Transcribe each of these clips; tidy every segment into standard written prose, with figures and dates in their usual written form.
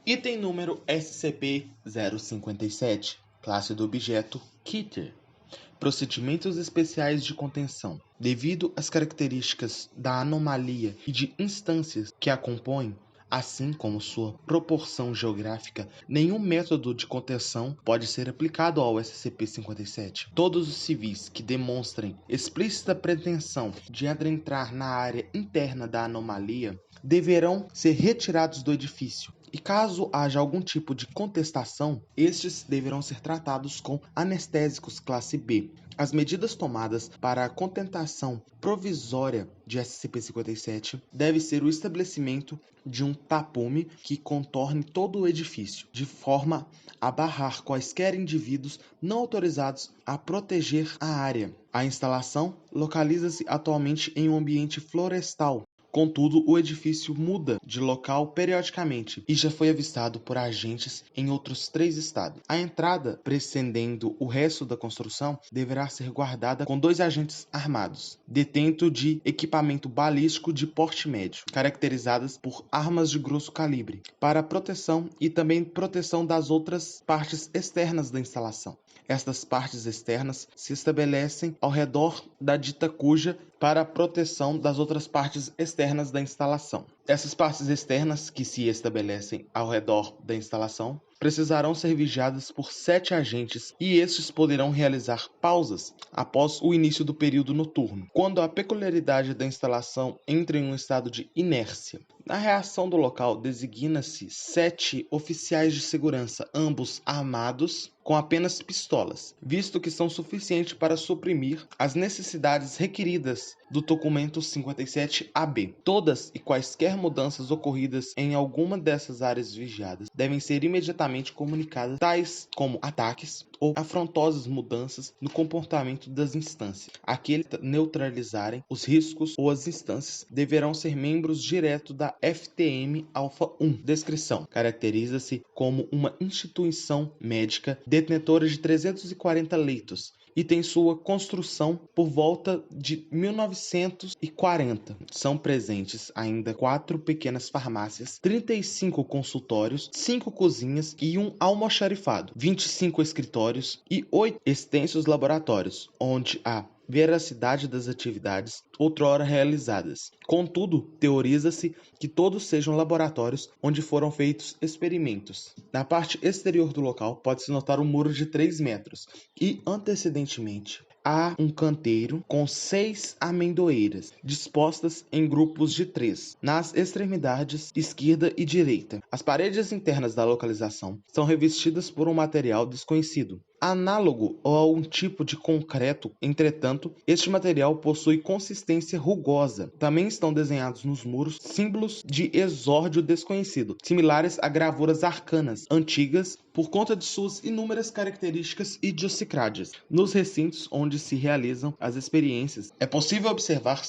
Item número SCP-057, classe do objeto Keter. Procedimentos especiais de contenção. Devido às características da anomalia e de instâncias que a compõem, assim como sua proporção geográfica, nenhum método de contenção pode ser aplicado ao SCP-57. Todos os civis que demonstrem explícita pretensão de adentrar na área interna da anomalia deverão ser retirados do edifício. E caso haja algum tipo de contestação, estes deverão ser tratados com anestésicos classe B. As medidas tomadas para a contentação provisória de SCP-57 deve ser o estabelecimento de um tapume que contorne todo o edifício, de forma a barrar quaisquer indivíduos não autorizados a proteger a área. A instalação localiza-se atualmente em um ambiente florestal. Contudo, o edifício muda de local periodicamente e já foi avistado por agentes em outros 3 estados. A entrada, precedendo o resto da construção, deverá ser guardada com 2 agentes armados, detento de equipamento balístico de porte médio, caracterizadas por armas de grosso calibre, para proteção e também proteção das outras partes externas da instalação. Estas partes externas se estabelecem ao redor da dita cuja para a proteção das outras partes externas da instalação. Essas partes externas que se estabelecem ao redor da instalação precisarão ser vigiadas por 7 agentes e estes poderão realizar pausas após o início do período noturno, quando a peculiaridade da instalação entra em um estado de inércia. Na reação do local, designa-se 7 oficiais de segurança, ambos armados com apenas pistolas, visto que são suficientes para suprimir as necessidades requeridas do documento 57-AB. Todas e quaisquer mudanças ocorridas em alguma dessas áreas vigiadas devem ser imediatamente comunicadas, tais como ataques ou afrontosas mudanças no comportamento das instâncias. Aqueles que neutralizarem os riscos ou as instâncias deverão ser membros direto da FTM Alpha 1. Descrição: caracteriza-se como uma instituição médica detentora de 340 leitos e tem sua construção por volta de 1940. São presentes ainda 4 pequenas farmácias, 35 consultórios, 5 cozinhas e um almoxarifado, 25 escritórios e 8 extensos laboratórios, onde há veracidade das atividades outrora realizadas. Contudo, teoriza-se que todos sejam laboratórios onde foram feitos experimentos. Na parte exterior do local pode-se notar um muro de 3 metros e, antecedentemente, há um canteiro com 6 amendoeiras, dispostas em grupos de 3, nas extremidades esquerda e direita. As paredes internas da localização são revestidas por um material desconhecido, análogo a um tipo de concreto. Entretanto, este material possui consistência rugosa. Também estão desenhados nos muros símbolos de exórdio desconhecido, similares a gravuras arcanas antigas por conta de suas inúmeras características idiosincráticas. Nos recintos onde se realizam as experiências, é possível observar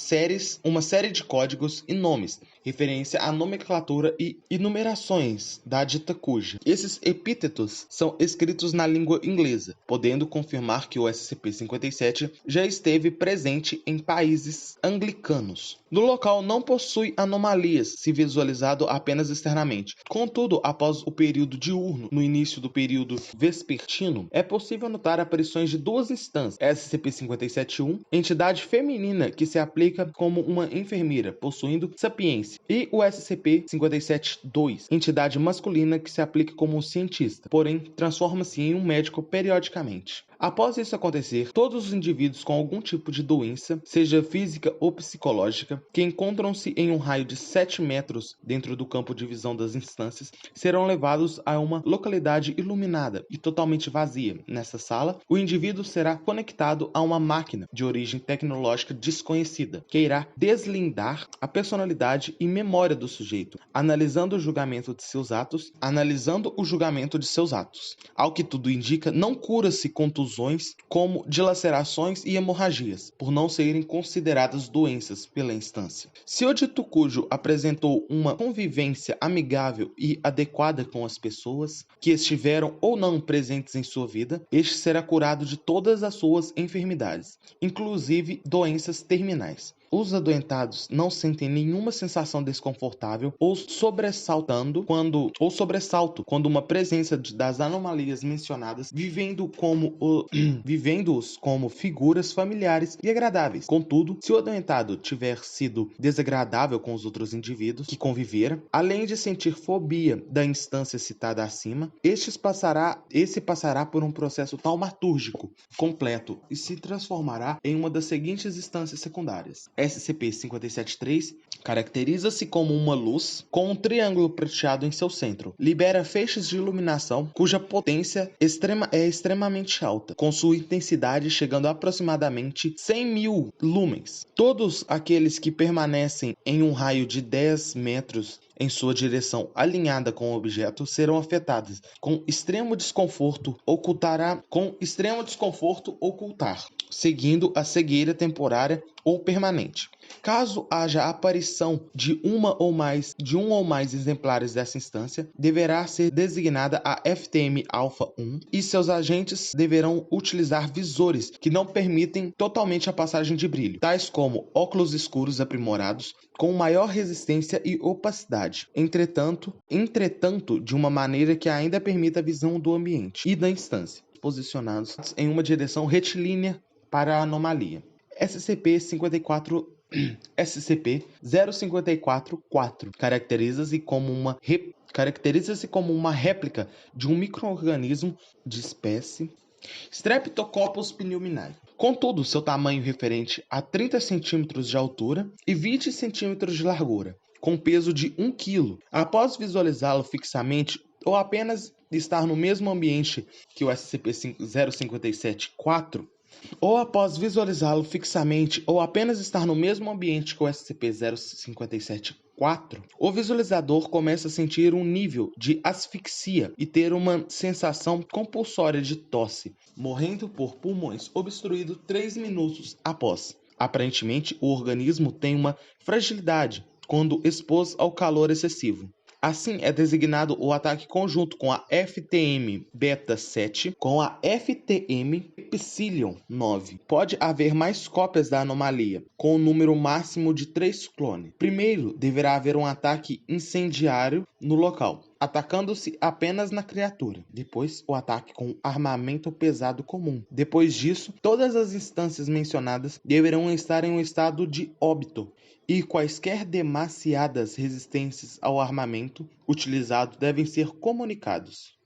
uma série de códigos e nomes, referência à nomenclatura e enumerações da dita cuja. Esses epítetos são escritos na língua inglesa, podendo confirmar que o SCP-57 já esteve presente em países anglicanos. No local não possui anomalias, se visualizado apenas externamente. Contudo, após o período diurno, no início do período vespertino, é possível notar aparições de 2 instâncias: SCP-57-1, entidade feminina que se aplica como uma enfermeira, possuindo sapiência, e o SCP-57-2, entidade masculina que se aplica como um cientista, porém transforma-se em um médico periodicamente. Após isso acontecer, todos os indivíduos com algum tipo de doença, seja física ou psicológica, que encontram-se em um raio de 7 metros dentro do campo de visão das instâncias, serão levados a uma localidade iluminada e totalmente vazia. Nessa sala, o indivíduo será conectado a uma máquina de origem tecnológica desconhecida, que irá deslindar a personalidade e memória do sujeito, analisando o julgamento de seus atos. Ao que tudo indica, não cura-se contusões como dilacerações e hemorragias, por não serem consideradas doenças pela instância. Se o dito cujo apresentou uma convivência amigável e adequada com as pessoas que estiveram ou não presentes em sua vida, este será curado de todas as suas enfermidades, inclusive doenças terminais. Os adoentados não sentem nenhuma sensação desconfortável ou sobressalto quando uma presença das anomalias mencionadas, vivendo-os como figuras familiares e agradáveis. Contudo, se o adoentado tiver sido desagradável com os outros indivíduos que convivera, além de sentir fobia da instância citada acima, esse passará por um processo taumatúrgico completo e se transformará em uma das seguintes instâncias secundárias. SCP-573 caracteriza-se como uma luz com um triângulo prateado em seu centro. Libera feixes de iluminação cuja potência é extremamente alta, com sua intensidade chegando a aproximadamente 100.000 lumens. Todos aqueles que permanecem em um raio de 10 metros em sua direção alinhada com o objeto serão afetados com extremo desconforto ocultar, seguindo a cegueira temporária ou permanente. Caso haja aparição de um ou mais exemplares dessa instância, deverá ser designada a FTM-Alpha-1 e seus agentes deverão utilizar visores que não permitem totalmente a passagem de brilho, tais como óculos escuros aprimorados com maior resistência e opacidade, entretanto, de uma maneira que ainda permita a visão do ambiente e da instância, posicionados em uma direção retilínea para a anomalia. SCP-054-4 caracteriza-se como uma réplica de um micro-organismo de espécie Streptococcus pneumoniae. Contudo, seu tamanho referente a 30 centímetros de altura e 20 centímetros de largura, com peso de 1 kg. Após visualizá-lo fixamente ou apenas estar no mesmo ambiente que o SCP-057-4, ou após visualizá-lo fixamente ou apenas estar no mesmo ambiente que o SCP-057-4, o visualizador começa a sentir um nível de asfixia e ter uma sensação compulsória de tosse, morrendo por pulmões obstruídos 3 minutos após. Aparentemente, o organismo tem uma fragilidade quando exposto ao calor excessivo. Assim, é designado o ataque conjunto com a FTM-Beta-7 com a FTM-Epsilon-9. Pode haver mais cópias da anomalia, com um número máximo de 3 clones. Primeiro, deverá haver um ataque incendiário no local, atacando-se apenas na criatura. Depois, o ataque com armamento pesado comum. Depois disso, todas as instâncias mencionadas deverão estar em um estado de óbito, e quaisquer demasiadas resistências ao armamento utilizado devem ser comunicados.